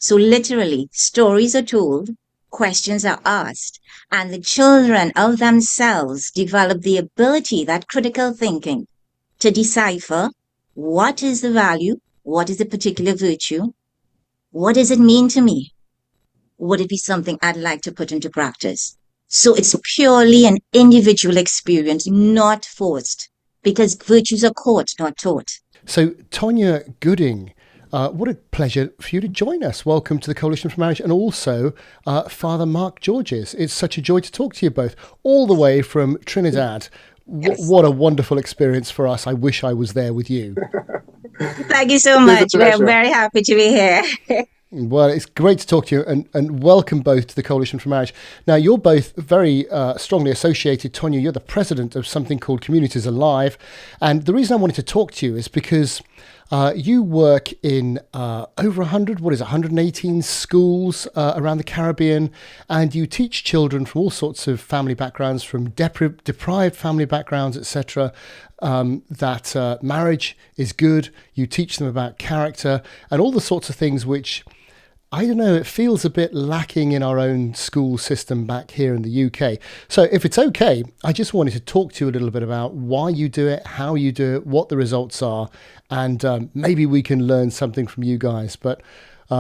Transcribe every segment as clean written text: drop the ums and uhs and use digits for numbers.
So literally, stories are told, questions are asked, and the children of themselves develop the ability, that critical thinking, to decipher what is the value, what is the particular virtue, what does it mean to me? Would it be something I'd like to put into practice? So it's purely an individual experience, not forced, because virtues are caught, not taught. So, Tonia Gooding, what a pleasure for you to join us. Welcome to the Coalition for Marriage, and also Father Mark Georges. It's such a joy to talk to you both, all the way from Trinidad. Yes. What a wonderful experience for us. I wish I was there with you. Thank you so It is a much. We're pleasure. very happy to be here. Well, it's great to talk to you, and welcome both to the Coalition for Marriage. Now, you're both very strongly associated. Tonia, you're the president of something called Communities Alive. And the reason I wanted to talk to you is because you work in over 118 schools around the Caribbean, and you teach children from all sorts of family backgrounds, from deprived family backgrounds, etc., that marriage is good. You teach them about character and all the sorts of things which, I don't know, it feels a bit lacking in our own school system back here in the UK. So if it's okay, I just wanted to talk to you a little bit about why you do it, how you do it, what the results are, and maybe we can learn something from you guys. But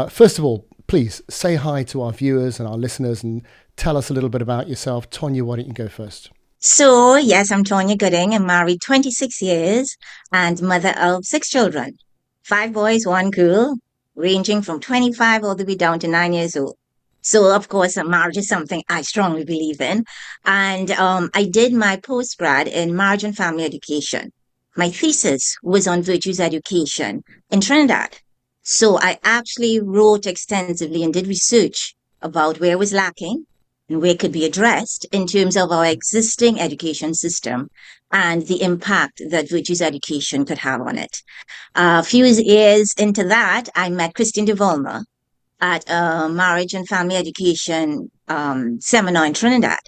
first of all, please say hi to our viewers and our listeners and tell us a little bit about yourself. Tonia, why don't you go first? So, yes, I'm Tonya Gooding. I'm married 26 years and mother of six children, five boys, one girl, ranging from 25 all the way down to 9 years old. So, of course, marriage is something I strongly believe in. And I did my postgrad in marriage and family education. My thesis was on virtues education in Trinidad. So, I actually wrote extensively and did research about where was lacking and where it could be addressed in terms of our existing education system and the impact that virtues education could have on it. A few years into that, I met Christine DeVolmer at a marriage and family education seminar in Trinidad.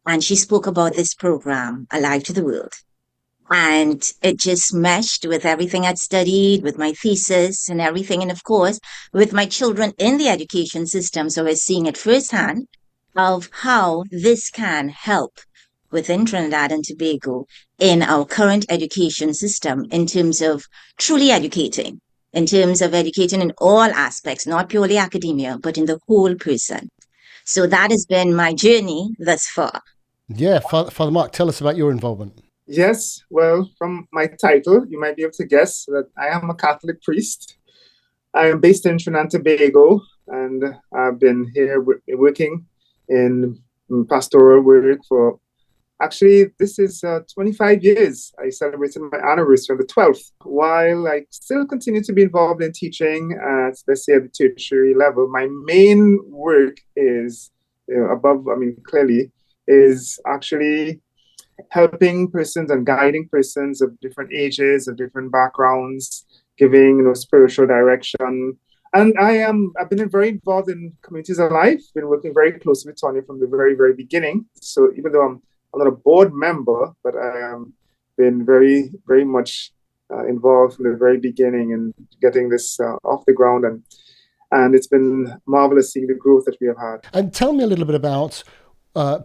And she spoke about this program, Alive to the World. And it just meshed with everything I'd studied, with my thesis and everything. And of course, with my children in the education system. So I was seeing it firsthand of how this can help within Trinidad and Tobago in our current education system in terms of truly educating, in terms of educating in all aspects, not purely academia, but in the whole person. So that has been my journey thus far. Yeah, Father Mark, tell us about your involvement. Yes, well, from my title, you might be able to guess that I am a Catholic priest. I am based in Trinidad and Tobago, and I've been here working in pastoral work for actually, this is 25 years. I celebrated my anniversary on the 12th. While I still continue to be involved in teaching at, let's say, at the tertiary level, my main work is above, I mean, clearly, is actually helping persons and guiding persons of different ages, of different backgrounds, giving spiritual direction. And I've been very involved in Communities Alive, been working very closely with Tonya from the very, very beginning. So even though I'm not a board member, but I have been very, very much involved from the very beginning in getting this off the ground. And it's been marvelous seeing the growth that we have had. And tell me a little bit about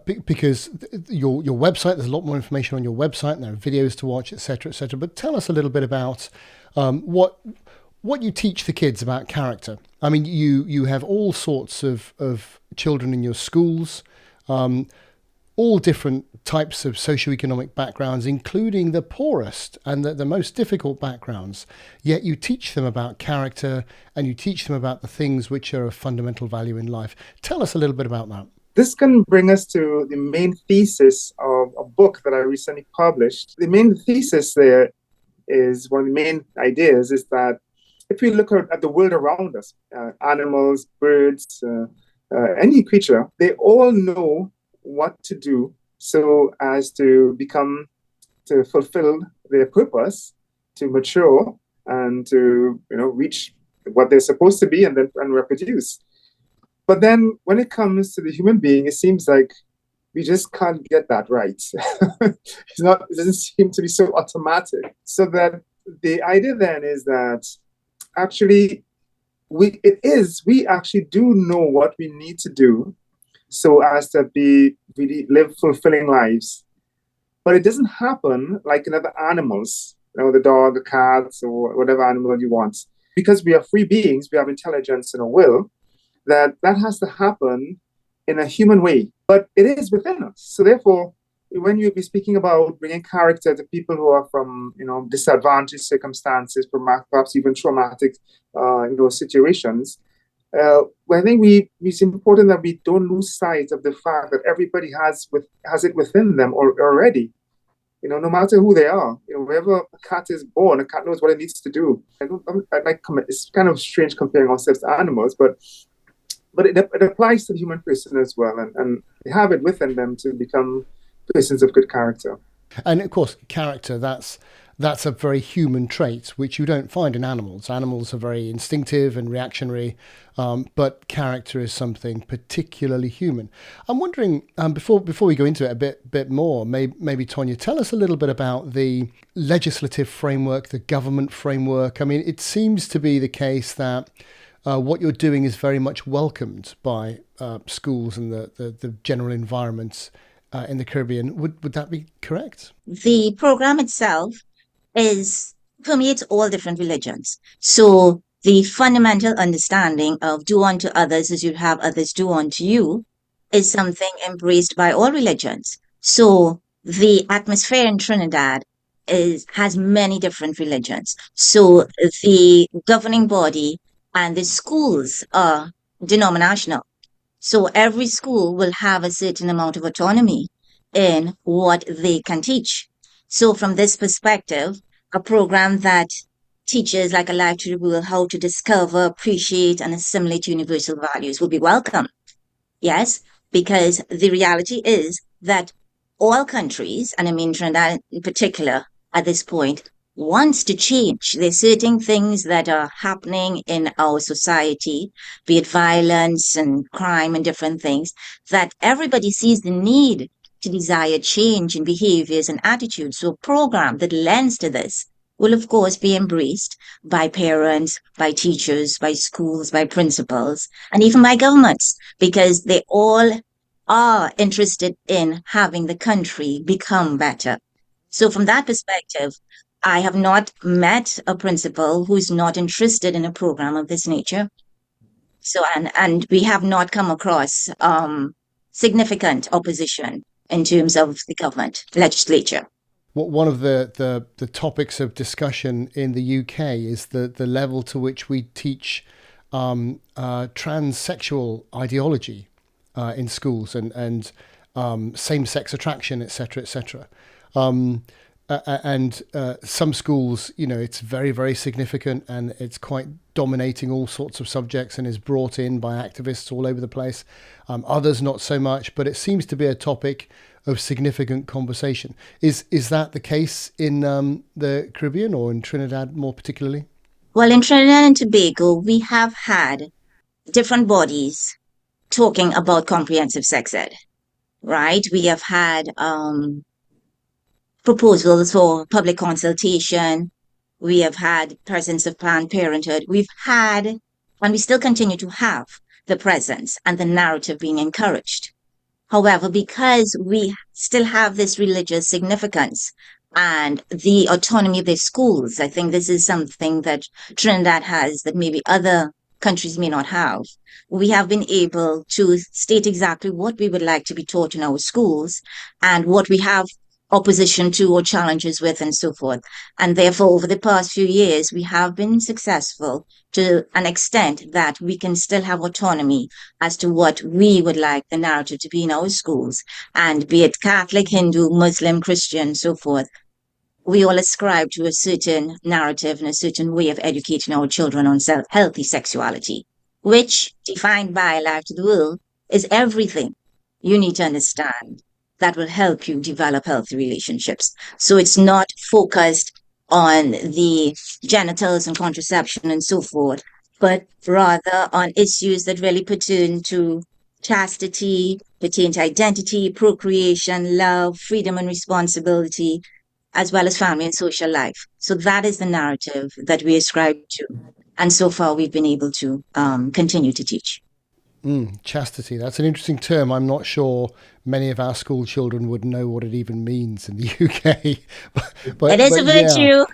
because your website, there's a lot more information on your website, and there are videos to watch, etc., etc. But tell us a little bit about what you teach the kids about character. I mean, you have all sorts of children in your schools, all different types of socioeconomic backgrounds, including the poorest and the most difficult backgrounds. Yet you teach them about character and you teach them about the things which are of fundamental value in life. Tell us a little bit about that. This can bring us to the main thesis of a book that I recently published. The main thesis there is, one of the main ideas is that if we look at the world around us, animals, birds, any creature, they all know what to do so as to fulfill their purpose, to mature and to reach what they're supposed to be and reproduce. But then when it comes to the human being, it seems like we just can't get that right. It doesn't seem to be so automatic. So that the idea then is that actually we actually do know what we need to do so as to be really live fulfilling lives. But it doesn't happen like in other animals, the dog, the cats, or whatever animal you want. Because we are free beings, we have intelligence and a will, that has to happen in a human way. But it is within us. So therefore, when you be speaking about bringing character to people who are from, disadvantaged circumstances, perhaps even traumatic, situations, I think it's important that we don't lose sight of the fact that everybody has it within them already. No matter who they are, wherever a cat is born, a cat knows what it needs to do. It's kind of strange comparing ourselves to animals, but it applies to the human person as well, and they have it within them to become persons of good character. And of course, character, that's a very human trait, which you don't find in animals. Animals are very instinctive and reactionary, but character is something particularly human. I'm wondering, before we go into it a bit more, maybe Tonia, tell us a little bit about the legislative framework, the government framework. I mean, it seems to be the case that what you're doing is very much welcomed by schools and the general environments in the Caribbean. Would that be correct? The program itself permeates all different religions. So the fundamental understanding of do unto others as you'd have others do unto you is something embraced by all religions. So the atmosphere in Trinidad has many different religions. So the governing body and the schools are denominational. So every school will have a certain amount of autonomy in what they can teach. So from this perspective, a program that teaches like a Life to the World how to discover, appreciate, and assimilate universal values will be welcome. Yes, because the reality is that all countries, and I mean Trinidad in particular at this point, wants to change. There's certain things that are happening in our society, be it violence and crime and different things, that everybody sees the need to desire change in behaviors and attitudes. So a program that lends to this will, of course, be embraced by parents, by teachers, by schools, by principals, and even by governments, because they all are interested in having the country become better. So from that perspective, I have not met a principal who's not interested in a program of this nature. So, and we have not come across significant opposition in terms of the government legislature. One of the topics of discussion in the UK is the level to which we teach transsexual ideology in schools and same-sex attraction, etc., etc. And some schools, it's very, very significant, and it's quite dominating all sorts of subjects and is brought in by activists all over the place. Others not so much, but it seems to be a topic of significant conversation. Is that the case in the Caribbean or in Trinidad more particularly? Well, in Trinidad and Tobago, we have had different bodies talking about comprehensive sex ed, right? We have had proposals for public consultation. We have had presence of Planned Parenthood. We've had, and we still continue to have, the presence and the narrative being encouraged. However, because we still have this religious significance and the autonomy of their schools, I think this is something that Trinidad has that maybe other countries may not have. We have been able to state exactly what we would like to be taught in our schools and what we have opposition to or challenges with and so forth. And therefore, over the past few years, we have been successful to an extent that we can still have autonomy as to what we would like the narrative to be in our schools. And be it Catholic, Hindu, Muslim, Christian, so forth, we all ascribe to a certain narrative and a certain way of educating our children on healthy sexuality, which, defined by Life to the World, is everything you need to understand that will help you develop healthy relationships. So it's not focused on the genitals and contraception and so forth, but rather on issues that really pertain to chastity, pertain to identity, procreation, love, freedom and responsibility, as well as family and social life. So that is the narrative that we ascribe to. And so far, we've been able to continue to teach. Chastity. That's an interesting term. I'm not sure many of our school children would know what it even means in the UK. It is a but yeah. virtue.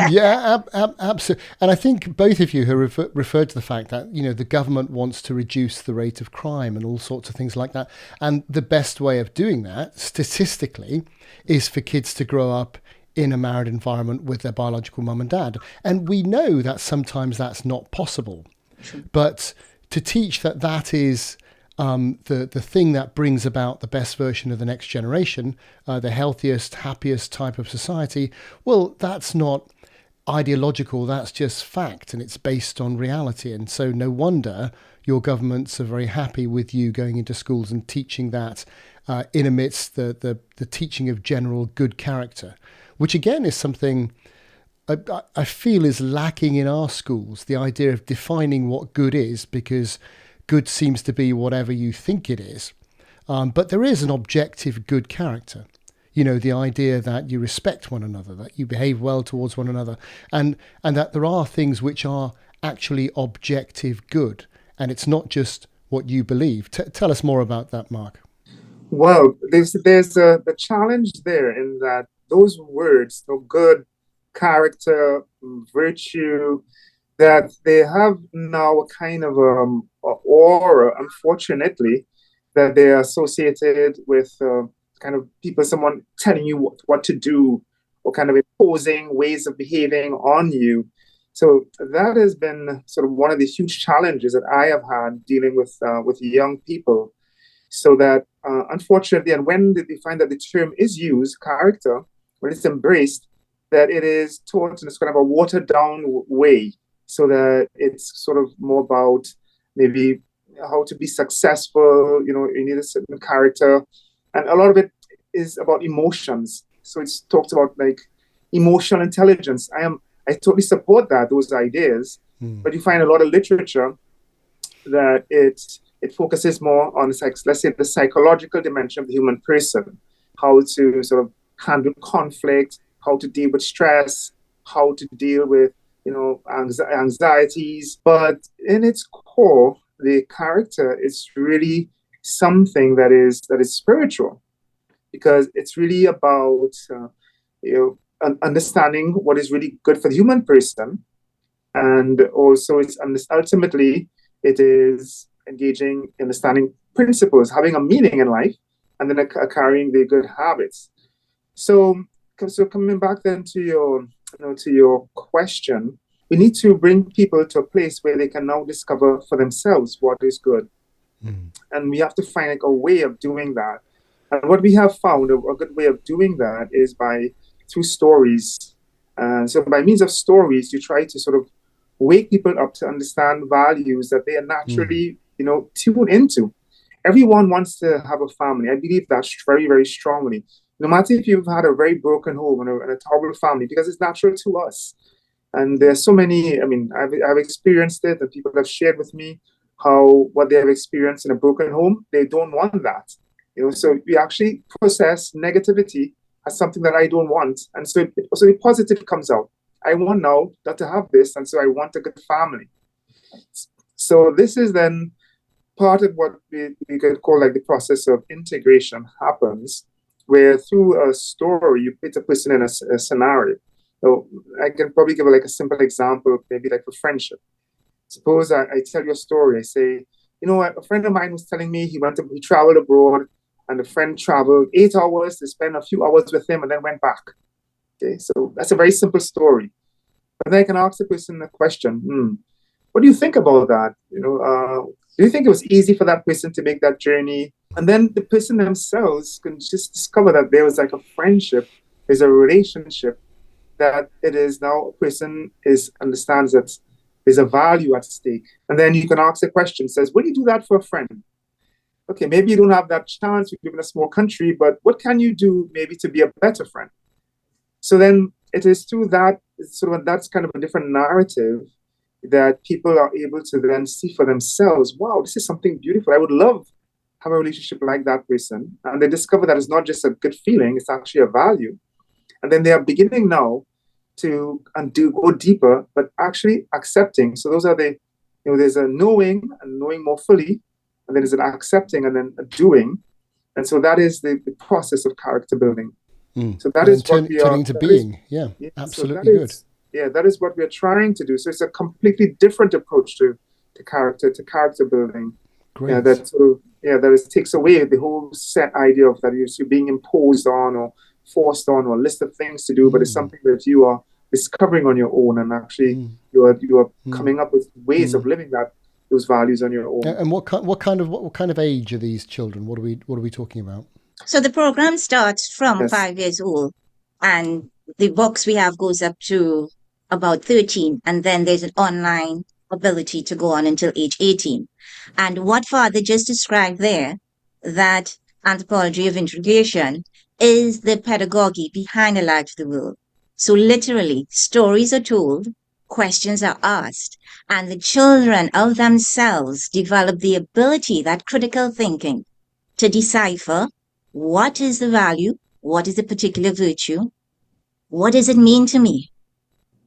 Yeah, absolutely. And I think both of you have referred to the fact that, the government wants to reduce the rate of crime and all sorts of things like that. And the best way of doing that, statistically, is for kids to grow up in a married environment with their biological mum and dad. And we know that sometimes that's not possible. But to teach that is the thing that brings about the best version of the next generation, the healthiest, happiest type of society, well, that's not ideological, that's just fact, and it's based on reality. And so no wonder your governments are very happy with you going into schools and teaching that in amidst the teaching of general good character, which again is something I feel is lacking in our schools, the idea of defining what good is, because good seems to be whatever you think it is. But there is an objective good character. The idea that you respect one another, that you behave well towards one another, and that there are things which are actually objective good. And it's not just what you believe. Tell us more about that, Mark. Well, there's a challenge there in that those words, no good, character, virtue, that they have now a kind of aura, unfortunately, that they are associated with kind of someone telling you what to do, or kind of imposing ways of behaving on you. So that has been sort of one of the huge challenges that I have had dealing with young people. So that unfortunately, and when they find that the term is used, character, when it's embraced, that it is taught in a kind of a watered down way, so that it's sort of more about maybe how to be successful. You need a certain character, and a lot of it is about emotions. So it's talked about like emotional intelligence. I totally support those ideas, but you find a lot of literature that it focuses more on, let's say, the psychological dimension of the human person, how to sort of handle conflict, how to deal with stress, how to deal with anxieties. But in its core, the character is really something that is spiritual, because it's really about understanding what is really good for the human person, and also it's ultimately it is engaging, understanding principles, having a meaning in life, and then carrying the good habits. So coming back then to your question, we need to bring people to a place where they can now discover for themselves what is good. And we have to find like a way of doing that. And what we have found, a good way of doing that is through stories. And so by means of stories, you try to sort of wake people up to understand values that they are naturally, tuned into. Everyone wants to have a family. I believe that very, very strongly. No matter if you've had a very broken home and a terrible family, because it's natural to us. And there's so many, I've experienced it, and people have shared with me what they have experienced in a broken home. They don't want that. So we actually process negativity as something that I don't want. And so the positive comes out. I want now not to have this, and so I want a good family. So this is then part of what we could call like the process of integration happens, where through a story you put a person in a scenario. So I can probably give like a simple example, maybe like for friendship. Suppose I tell you a story. I say, a friend of mine was telling me he traveled abroad, and a friend traveled 8 hours to spend a few hours with him and then went back. Okay, so that's a very simple story. But then I can ask the person a question. What do you think about that? Do you think it was easy for that person to make that journey? And then the person themselves can just discover that there was like a friendship, there's a relationship, that it is now a person understands that there's a value at stake. And then you can ask the question, says, would you do that for a friend? Okay, maybe you don't have that chance, you live in a small country, but what can you do maybe to be a better friend? So then it is through that, that's kind of a different narrative that people are able to then see for themselves, wow, this is something beautiful. I would love to have a relationship like that person. And they discover that it's not just a good feeling, it's actually a value. And then they are beginning now to and do go deeper, but actually accepting. So those are there's a knowing and knowing more fully, and then there's an accepting and then a doing. And so that is the process of character building. So that And is what we are turning into that is, being. Yeah, yeah, so absolutely good. that is what we're trying to do. So it's a completely different approach to character building. Great. Takes away the whole set idea of that you're being imposed on or forced on or a list of things to do, but it's something that you are discovering on your own, and actually you are coming up with ways of living those values on your own. And what kind of age are these children? What are we talking about? So the program starts from 5 years old, and the box we have goes up to about 13, and then there's an online ability to go on until age 18. And what Father just described there, that anthropology of integration, is the pedagogy behind the life of the world. So literally, stories are told, questions are asked, and the children of themselves develop the ability, that critical thinking, to decipher what is the value, what is the particular virtue, what does it mean to me?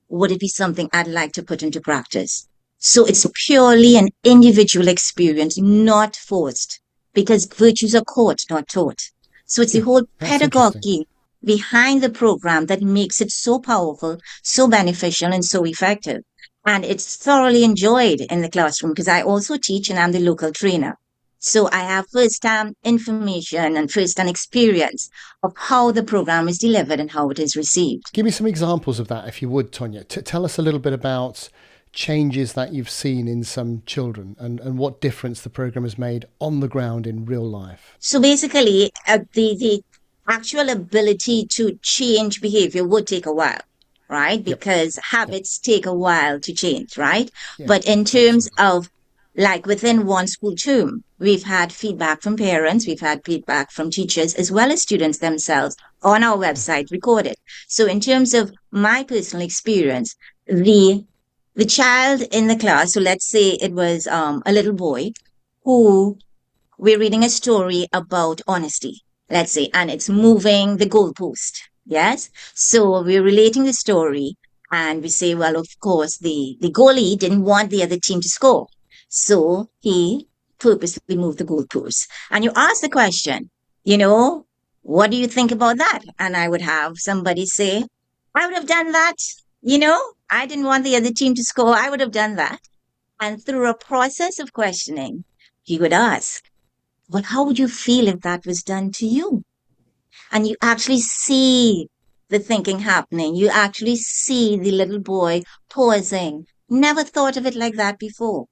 Would it be something I'd like to put into practice? So it's purely an individual experience, not forced, because virtues are caught, not taught. So it's the whole pedagogy behind the program that makes it so powerful, so beneficial, and so effective. And it's thoroughly enjoyed in the classroom because I also teach and I'm the local trainer. So I have first-hand information and first-hand experience of how the program is delivered and how it is received. Give me some examples of that, if you would, Tonia. Tell us a little bit about changes that you've seen in some children and what difference the program has made on the ground in real life. So basically, the actual ability to change behavior would take a while, right? Because habits take a while to change, right? But in terms of like within one school term, we've had feedback from parents, we've had feedback from teachers, as well as students themselves on our website recorded. So in terms of my personal experience, the child in the class, so let's say it was a little boy who we're reading a story about honesty, let's say, and it's moving the goalpost. Yes. So we're relating the story and we say, well, of course, the goalie didn't want the other team to score. So he purposely moved the goalpost. And you ask the question, what do you think about that? And I would have somebody say, I would have done that. I didn't want the other team to score. I would have done that. And through a process of questioning, he would ask, but how would you feel if that was done to you? And you actually see the thinking happening. You actually see the little boy pausing. Never thought of it like that before.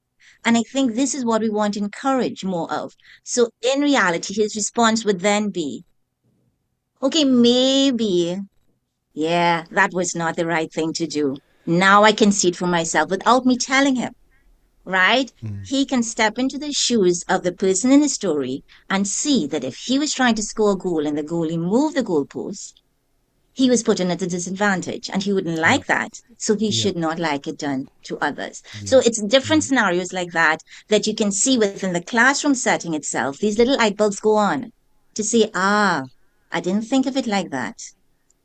And I think this is what we want to encourage more of. So in reality, his response would then be, okay, maybe, yeah, that was not the right thing to do. Now I can see it for myself without me telling him. Right? He can step into the shoes of the person in the story and see that if he was trying to score a goal and the goalie moved the goalpost, he was put in at a disadvantage and he wouldn't like that. So he should not like it done to others. So it's different scenarios like that you can see within the classroom setting itself. These little light bulbs go on to say, I didn't think of it like that.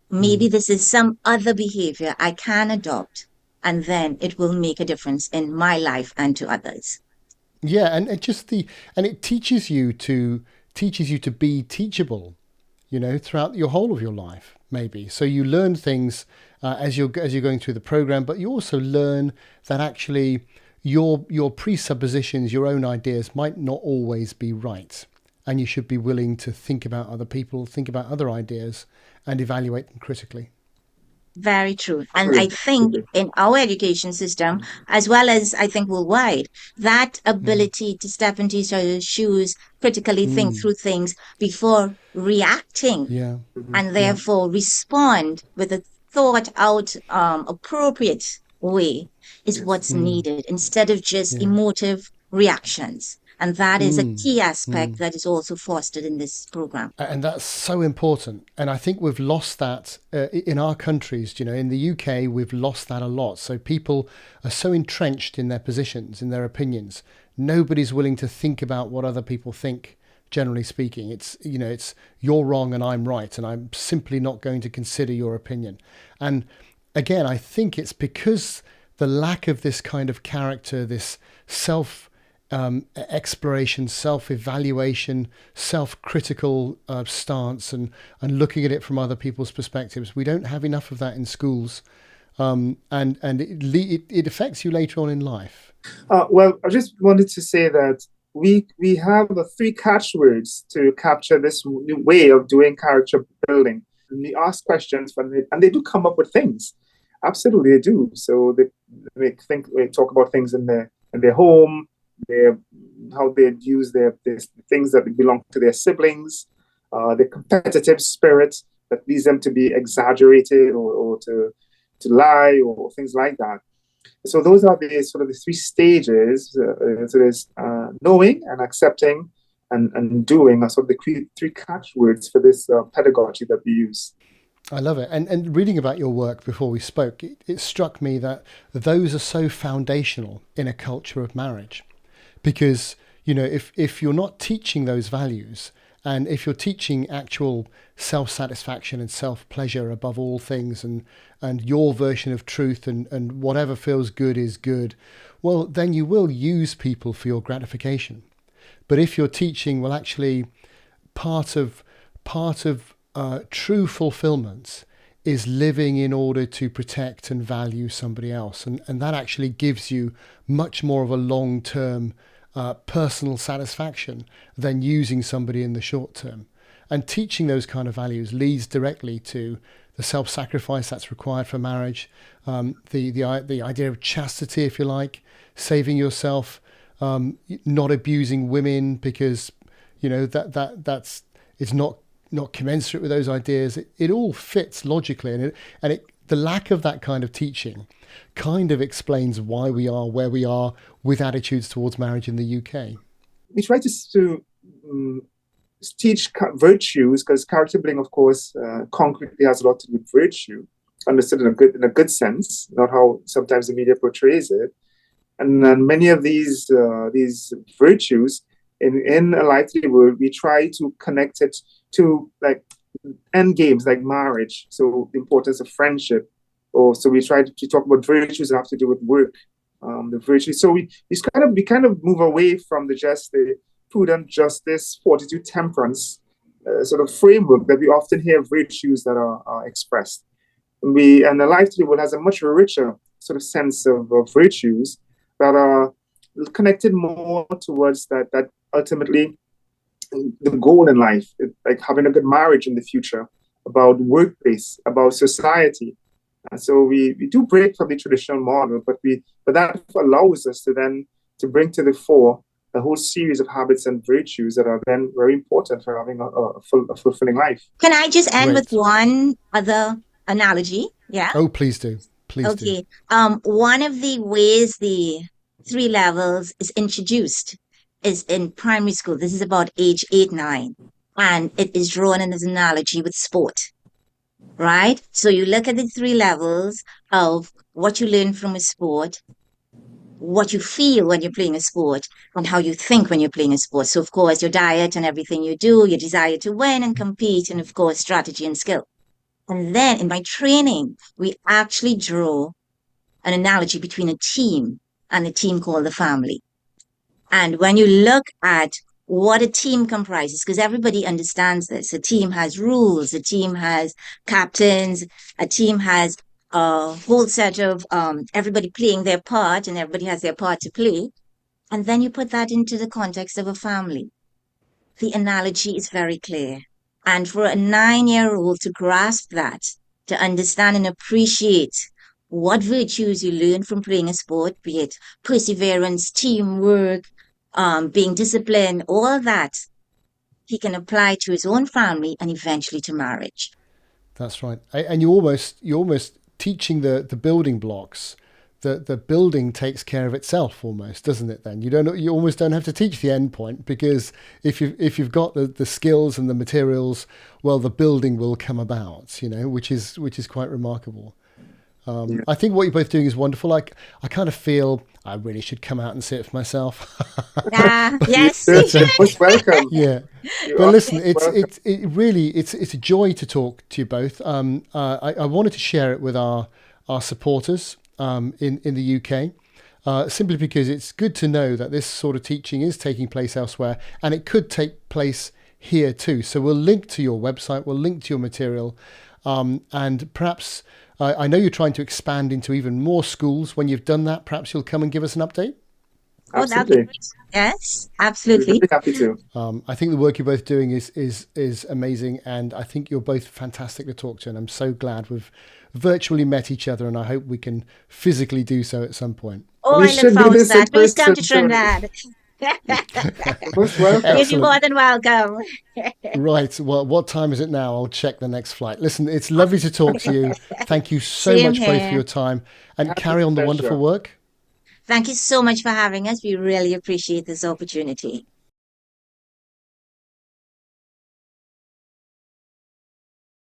Maybe this is some other behavior I can adopt. And then it will make a difference in my life and to others. Yeah, and it teaches you to be teachable, throughout your whole of your life, maybe. So you learn things as you're going through the program, but you also learn that actually your presuppositions, your own ideas might not always be right, and you should be willing to think about other people, think about other ideas, and evaluate them critically. Very true. And I think in our education system, as well as I think worldwide, that ability to step into each other's shoes, critically think through things before reacting, and therefore respond with a thought out, appropriate way is what's needed instead of just emotive reactions. And that is a key aspect that is also fostered in this program. And that's so important. And I think we've lost that in our countries. In the UK, we've lost that a lot. So people are so entrenched in their positions, in their opinions. Nobody's willing to think about what other people think, generally speaking. It's you're wrong and I'm right, and I'm simply not going to consider your opinion. And again, I think it's because the lack of this kind of character, this self exploration, self-evaluation, self-critical stance, and looking at it from other people's perspectives. We don't have enough of that in schools, and it affects you later on in life. Well, I just wanted to say that we have three catchwords to capture this new way of doing character building. And we ask questions from it, and they do come up with things. Absolutely, they do. So they talk about things in their home, how they use their things that belong to their siblings, the competitive spirit that leads them to be exaggerated or to lie or things like that. So those are the sort of the three stages. So there's knowing and accepting and doing are sort of the three catchwords for this pedagogy that we use. I love it. And reading about your work before we spoke, it struck me that those are so foundational in a culture of marriage. Because, if you're not teaching those values, and if you're teaching actual self-satisfaction and self-pleasure above all things, and your version of truth and whatever feels good is good, well, then you will use people for your gratification. But if you're teaching, well, actually, part of true fulfillment is living in order to protect and value somebody else. And that actually gives you much more of a long-term personal satisfaction than using somebody in the short term. And teaching those kind of values leads directly to the self-sacrifice that's required for marriage, the idea of chastity, if you like, saving yourself, not abusing women because that's it's not commensurate with those ideas. It all fits logically, and the lack of that kind of teaching kind of explains why we are where we are with attitudes towards marriage in the UK. We try to teach virtues, because character building, of course, concretely has a lot to do with virtue, understood in a good sense, not how sometimes the media portrays it. And then many of these virtues in a lively world, we try to connect it to like end games like marriage. So the importance of friendship, or so we try to talk about virtues that have to do with work. The virtues. So we kind of move away from the prudent justice, fortitude, temperance sort of framework that we often hear virtues that are expressed. And the lively world has a much richer sort of sense of virtues that are connected more towards that ultimately the goal in life, like having a good marriage in the future, about workplace, about society. And so we do break from the traditional model, but that allows us to bring to the fore a whole series of habits and virtues that are then very important for having a fulfilling life. Can I just end with Great. one other analogy? Yeah. Oh, please do. Please do. Okay. One of the ways the 3 levels is introduced is in primary school. This is about age 8, 9. And it is drawn in as an analogy with sport, right? So you look at the 3 levels of what you learn from a sport, what you feel when you're playing a sport, and how you think when you're playing a sport. So, of course, your diet and everything you do, your desire to win and compete, and, of course, strategy and skill. And then in my training, we actually draw an analogy between a team and a team called the family. And when you look at what a team comprises, because everybody understands this, a team has rules, a team has captains, a team has a whole set of everybody playing their part, and everybody has their part to play. And then you put that into the context of a family. The analogy is very clear. And for a 9-year-old to grasp that, to understand and appreciate what virtues you learn from playing a sport, be it perseverance, teamwork, being disciplined, all that, he can apply to his own family and eventually to marriage. That's right. And you're almost teaching the building blocks. The building takes care of itself almost, doesn't it? Then you almost don't have to teach the end point, because if you've got the skills and the materials, well, the building will come about. Which is quite remarkable. I think what you're both doing is wonderful. I kind of feel I really should come out and see it for myself. Yes. Most welcome. Yeah. But listen, it's a joy to talk to you both. I wanted to share it with our our supporters in the UK. Simply because it's good to know that this sort of teaching is taking place elsewhere, and it could take place here too. So we'll link to your website, we'll link to your material, and perhaps I know you're trying to expand into even more schools. When you've done that, perhaps you'll come and give us an update. Oh, that'd be Absolutely. great. Yes, I'd absolutely. be happy to. I think the work you're both doing is amazing, and I think you're both fantastic to talk to, and I'm so glad we've virtually met each other, and I hope we can physically do so at some point. Oh, We I look should do forward to this in that. Please come to person, Tony. Trinidad. Most welcome. You'd be more than welcome. Right. Well, what time is it now? I'll check the next flight. Listen, it's lovely to talk to you. Thank you so Same much both for here. your time, and Happy carry on the pleasure. wonderful work. Thank you so much for having us. We really appreciate this opportunity.